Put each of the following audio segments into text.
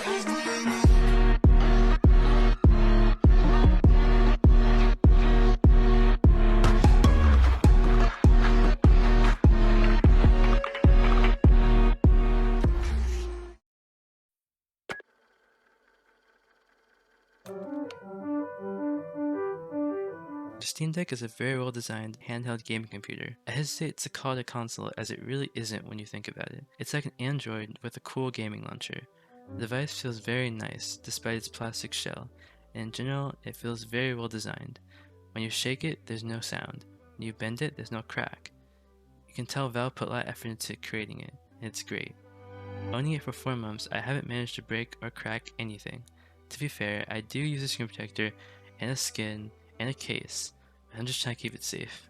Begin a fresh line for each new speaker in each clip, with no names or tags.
The Steam Deck is a very well designed handheld gaming computer. I hesitate to call it a console as it really isn't when you think about it. It's like an Android with a cool gaming launcher. The device feels very nice despite its plastic shell, and in general it feels very well designed. When you shake it, there's no sound. When you bend it, there's no crack. You can tell Valve put a lot of effort into creating it, and it's great. Owning it for 4 months, I haven't managed to break or crack anything. To be fair, I do use a screen protector and a skin and a case, but I'm just trying to keep it safe.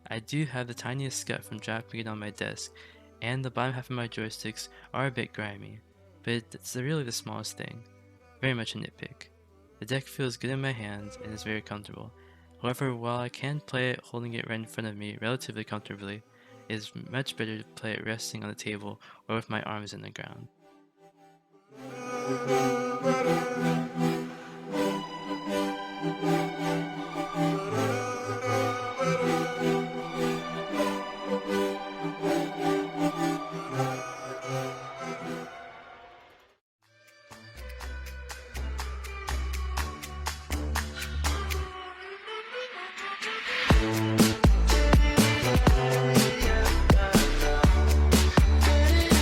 I do have the tiniest scut from dropping it on my desk, and the bottom half of my joysticks are a bit grimy, but it's really the smallest thing. Very much a nitpick. The deck feels good in my hands and is very comfortable. However, while I can play it holding it right in front of me relatively comfortably, it is much better to play it resting on the table or with my arms in the ground.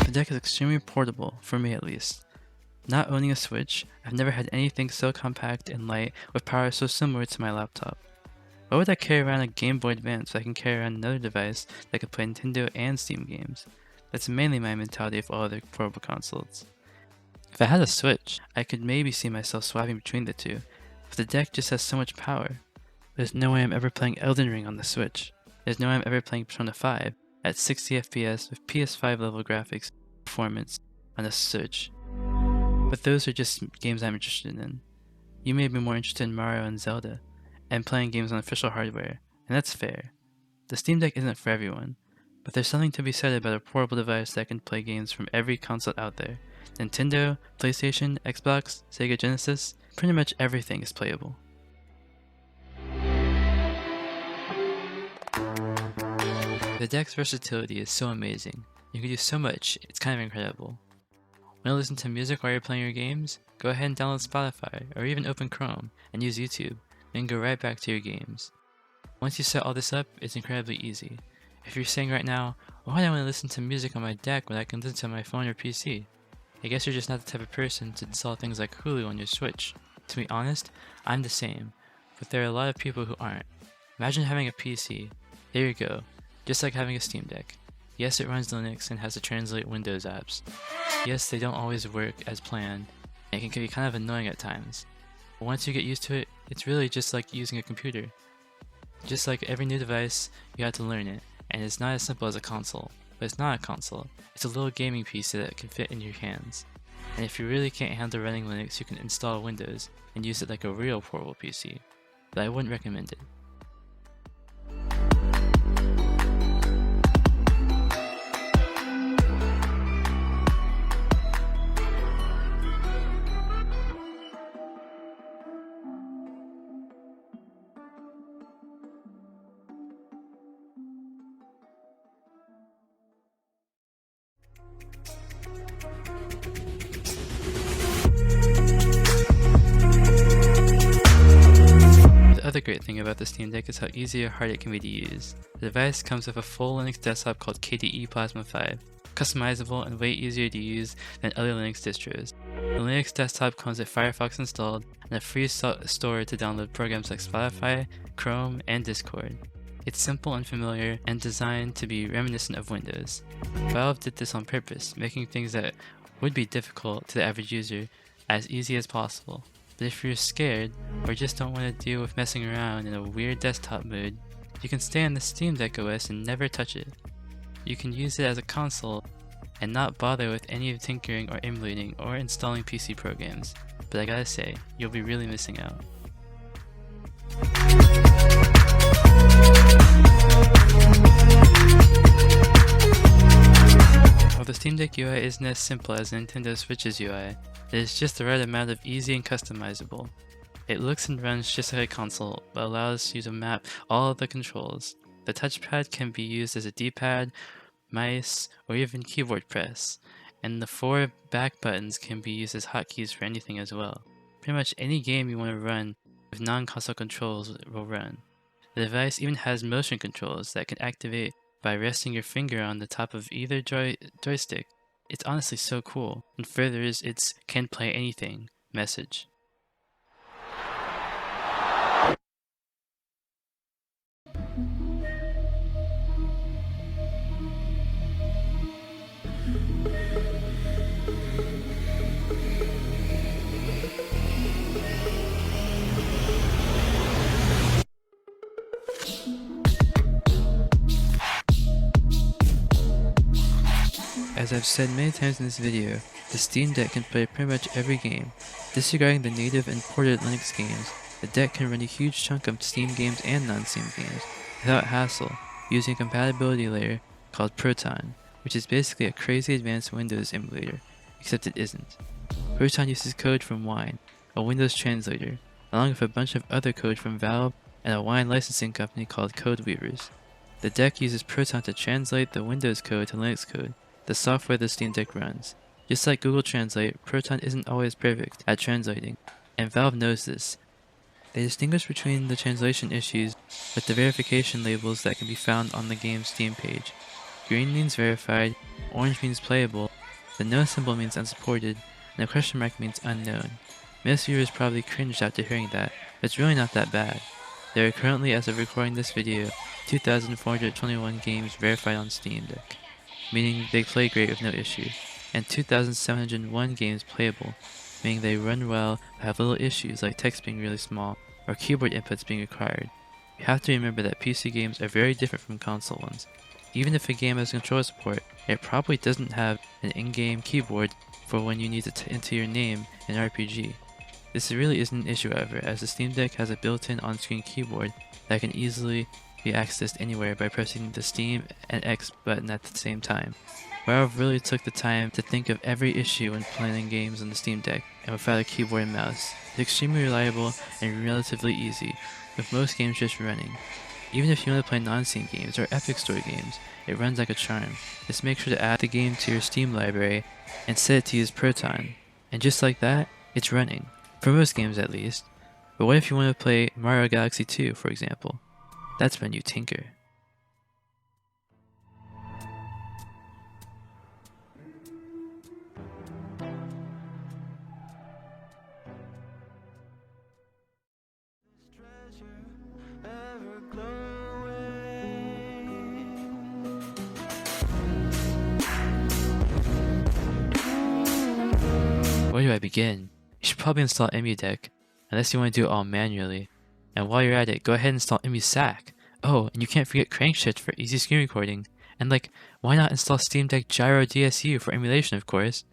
The deck is extremely portable, for me at least. Not owning a Switch, I've never had anything so compact and light with power so similar to my laptop. Why would I carry around a Game Boy Advance so I can carry around another device that can play Nintendo and Steam games? That's mainly my mentality for all other portable consoles. If I had a Switch, I could maybe see myself swapping between the two, but the deck just has so much power. There's no way I'm ever playing Elden Ring on the Switch. There's no way I'm ever playing Persona 5 at 60 FPS with PS5 level graphics performance on a Switch. But those are just games I'm interested in. You may be more interested in Mario and Zelda, and playing games on official hardware, and that's fair. The Steam Deck isn't for everyone, but there's something to be said about a portable device that can play games from every console out there. Nintendo, PlayStation, Xbox, Sega Genesis, pretty much everything is playable. The deck's versatility is so amazing. You can do so much, it's kind of incredible. Want to listen to music while you're playing your games? Go ahead and download Spotify, or even open Chrome and use YouTube, then go right back to your games. Once you set all this up, it's incredibly easy. If you're saying right now, why would I want to listen to music on my deck when I can listen to my phone or PC? I guess you're just not the type of person to install things like Hulu on your Switch. To be honest, I'm the same, but there are a lot of people who aren't. Imagine having a PC. There you go, just like having a Steam Deck. Yes, it runs Linux and has to translate Windows apps. Yes, they don't always work as planned, and it can be kind of annoying at times. But once you get used to it, it's really just like using a computer. Just like every new device, you have to learn it, and it's not as simple as a console. But it's not a console, it's a little gaming PC that can fit in your hands. And if you really can't handle running Linux, you can install Windows and use it like a real portable PC. But I wouldn't recommend it. The other great thing about the Steam Deck is how easy or hard it can be to use. The device comes with a full Linux desktop called KDE Plasma 5, customizable and way easier to use than other Linux distros. The Linux desktop comes with Firefox installed and a free store to download programs like Spotify, Chrome, and Discord. It's simple and familiar and designed to be reminiscent of Windows. Valve did this on purpose, making things that would be difficult to the average user as easy as possible. But if you're scared or just don't want to deal with messing around in a weird desktop mode, you can stay on the Steam Deck OS and never touch it. You can use it as a console and not bother with any tinkering or emulating or installing PC programs. But I gotta say, you'll be really missing out. While the Steam Deck UI isn't as simple as Nintendo Switch's UI, it is just the right amount of easy and customizable. It looks and runs just like a console, but allows you to map all of the controls. The touchpad can be used as a D-pad, mice, or even keyboard press, and the 4 back buttons can be used as hotkeys for anything as well. Pretty much any game you want to run with non-console controls will run. The device even has motion controls that can activate by resting your finger on the top of either joystick. It's honestly so cool, and furthers its "can play anything" message. As I've said many times in this video, the Steam Deck can play pretty much every game. Disregarding the native and ported Linux games, the deck can run a huge chunk of Steam games and non-Steam games without hassle, using a compatibility layer called Proton, which is basically a crazy advanced Windows emulator, except it isn't. Proton uses code from Wine, a Windows translator, along with a bunch of other code from Valve and a Wine licensing company called Codeweavers. The deck uses Proton to translate the Windows code to Linux code, the software the Steam Deck runs. Just like Google Translate, Proton isn't always perfect at translating, and Valve knows this. They distinguish between the translation issues with the verification labels that can be found on the game's Steam page. Green means verified, orange means playable, the no symbol means unsupported, and the question mark means unknown. Most viewers probably cringed after hearing that, but it's really not that bad. There are currently, as of recording this video, 2,421 games verified on Steam Deck, meaning they play great with no issue, and 2,701 games playable, meaning they run well but have little issues like text being really small or keyboard inputs being required. You have to remember that PC games are very different from console ones. Even if a game has controller support, it probably doesn't have an in-game keyboard for when you need to enter your name in RPG. This really isn't an issue however, as the Steam Deck has a built-in on-screen keyboard that can easily be accessed anywhere by pressing the Steam and X button at the same time. Valve really took the time to think of every issue when playing games on the Steam Deck, and without a keyboard and mouse. It's extremely reliable and relatively easy, with most games just running. Even if you want to play non-Steam games or Epic Store games, it runs like a charm. Just make sure to add the game to your Steam library and set it to use Proton. And just like that, it's running. For most games at least. But what if you want to play Mario Galaxy 2, for example? That's when you tinker. Where do I begin? You should probably install EmuDeck, unless you want to do it all manually. And while you're at it, go ahead and install EmuSac. Oh, and you can't forget Crankshift for easy screen recording. And why not install Steam Deck Gyro DSU for emulation, of course?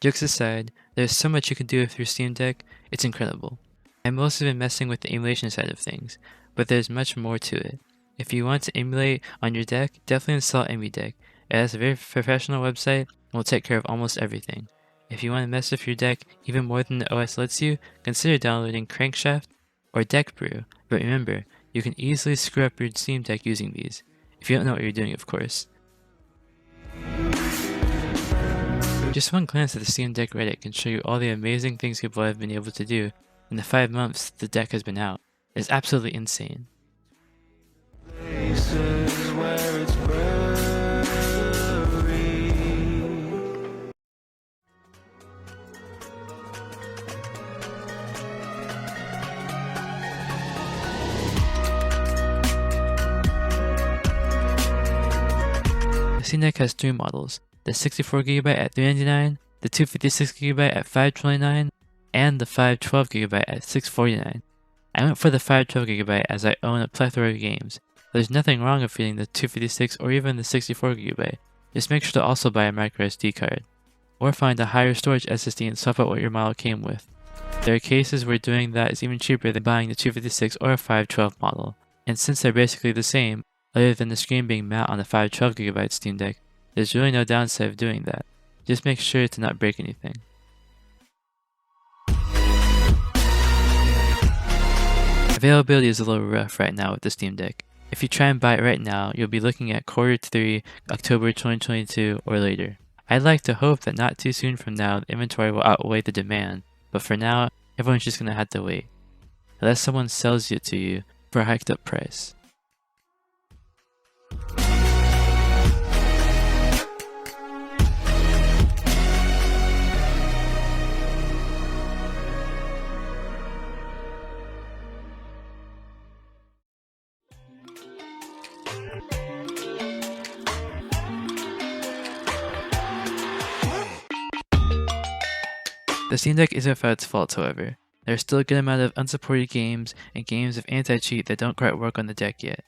Jokes aside, there's so much you can do with your Steam Deck, it's incredible. I've mostly been messing with the emulation side of things, but there's much more to it. If you want to emulate on your deck, definitely install EmuDeck. It has a very professional website and will take care of almost everything. If you want to mess with your deck even more than the OS lets you, consider downloading Crankshaft or DeckBrew, but remember, you can easily screw up your Steam Deck using these, if you don't know what you're doing, of course. Just one glance at the Steam Deck Reddit can show you all the amazing things people have been able to do in the 5 months the deck has been out. It's absolutely insane. The Steam Deck has 3 models, the 64GB at $399, the 256GB at $529, and the 512GB at $649. I went for the 512GB as I own a plethora of games. There's nothing wrong with getting the 256 or even the 64GB, just make sure to also buy a microSD card. Or find a higher storage SSD and swap out what your model came with. There are cases where doing that is even cheaper than buying the 256 or a 512 model, and since they're basically the same, other than the screen being matte on the 512GB Steam Deck, There's really no downside of doing that. Just make sure to not break anything. Availability is a little rough right now with the Steam Deck. If you try and buy it right now, you'll be looking at Q3, October 2022 or later. I'd like to hope that not too soon from now the inventory will outweigh the demand, but for now, everyone's just gonna have to wait. Unless someone sells it to you for a hiked up price. The Steam Deck isn't without its faults, however. There's still a good amount of unsupported games and games of anti-cheat that don't quite work on the deck yet.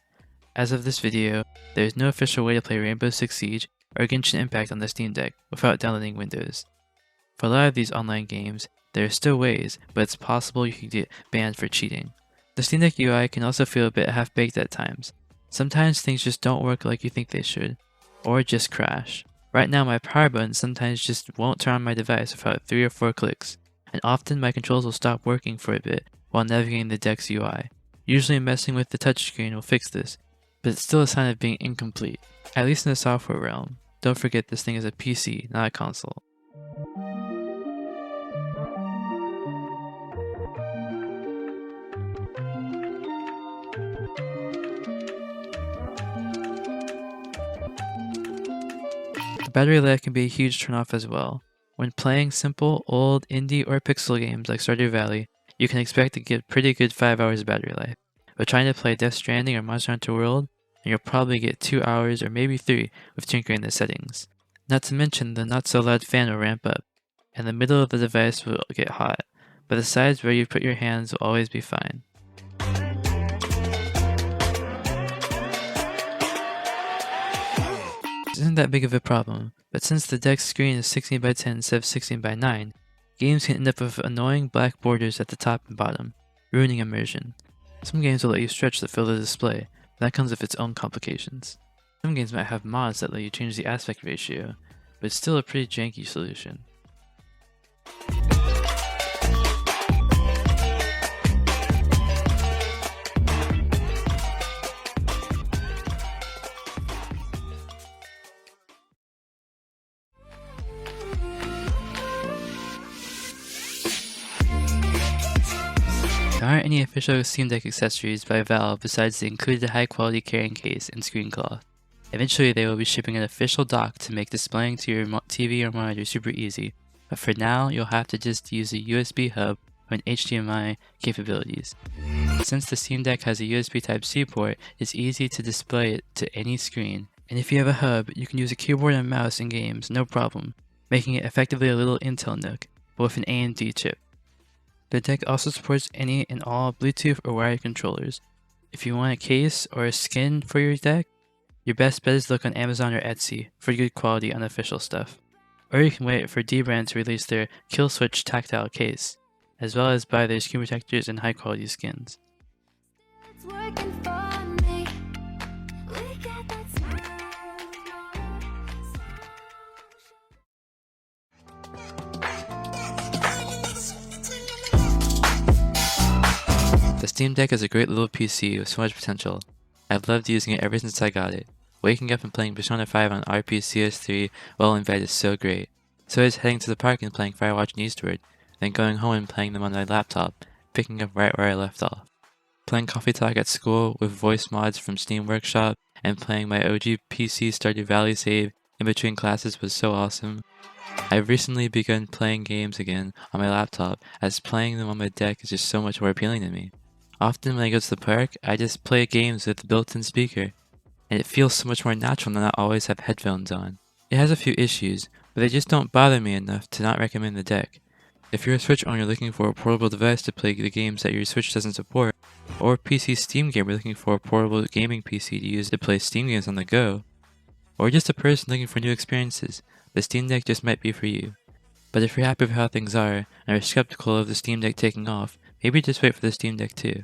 As of this video, there is no official way to play Rainbow Six Siege or Genshin Impact on the Steam Deck without downloading Windows. For a lot of these online games, there are still ways, but it's possible you could get banned for cheating. The Steam Deck UI can also feel a bit half-baked at times. Sometimes things just don't work like you think they should, or just crash. Right now my power button sometimes just won't turn on my device without 3 or 4 clicks, and often my controls will stop working for a bit while navigating the deck's UI. Usually messing with the touchscreen will fix this, but it's still a sign of being incomplete, at least in the software realm. Don't forget this thing is a PC, not a console. The battery life can be a huge turnoff as well. When playing simple, old, indie, or pixel games like Stardew Valley, you can expect to get pretty good 5 hours of battery life. But trying to play Death Stranding or Monster Hunter World, and you'll probably get 2 hours or maybe 3 with tinkering the settings. Not to mention the not so loud fan will ramp up, and the middle of the device will get hot, but the sides where you put your hands will always be fine. This isn't that big of a problem, but since the deck's screen is 16:10 instead of 16:9, games can end up with annoying black borders at the top and bottom, ruining immersion. Some games will let you stretch the fill of the display, but that comes with its own complications. Some games might have mods that let you change the aspect ratio, but it's still a pretty janky solution. There aren't any official Steam Deck accessories by Valve besides the included high-quality carrying case and screen cloth. Eventually they will be shipping an official dock to make displaying to your TV or monitor super easy, but for now you'll have to just use a USB hub or an HDMI capabilities. Since the Steam Deck has a USB Type-C port, it's easy to display it to any screen, and if you have a hub, you can use a keyboard and mouse in games, no problem, making it effectively a little Intel Nook, but with an AMD chip. The deck also supports any and all Bluetooth or wired controllers. If you want a case or a skin for your deck, your best bet is to look on Amazon or Etsy for good quality unofficial stuff. Or you can wait for D-Brand to release their Kill Switch tactile case, as well as buy their screen protectors and high quality skins. The Steam Deck is a great little PC with so much potential. I've loved using it ever since I got it. Waking up and playing Persona 5 on RPCS3 while in bed is so great. So is heading to the park and playing Firewatch and Eastward, then going home and playing them on my laptop, picking up right where I left off. Playing Coffee Talk at school with voice mods from Steam Workshop, and playing my OG PC Stardew Valley save in between classes was so awesome. I've recently begun playing games again on my laptop, as playing them on my deck is just so much more appealing to me. Often when I go to the park, I just play games with the built-in speaker, and it feels so much more natural to not always have headphones on. It has a few issues, but they just don't bother me enough to not recommend the deck. If you're a Switch owner looking for a portable device to play the games that your Switch doesn't support, or a PC Steam gamer looking for a portable gaming PC to use to play Steam games on the go, or just a person looking for new experiences, the Steam Deck just might be for you. But if you're happy with how things are, and are skeptical of the Steam Deck taking off, maybe just wait for the Steam Deck too.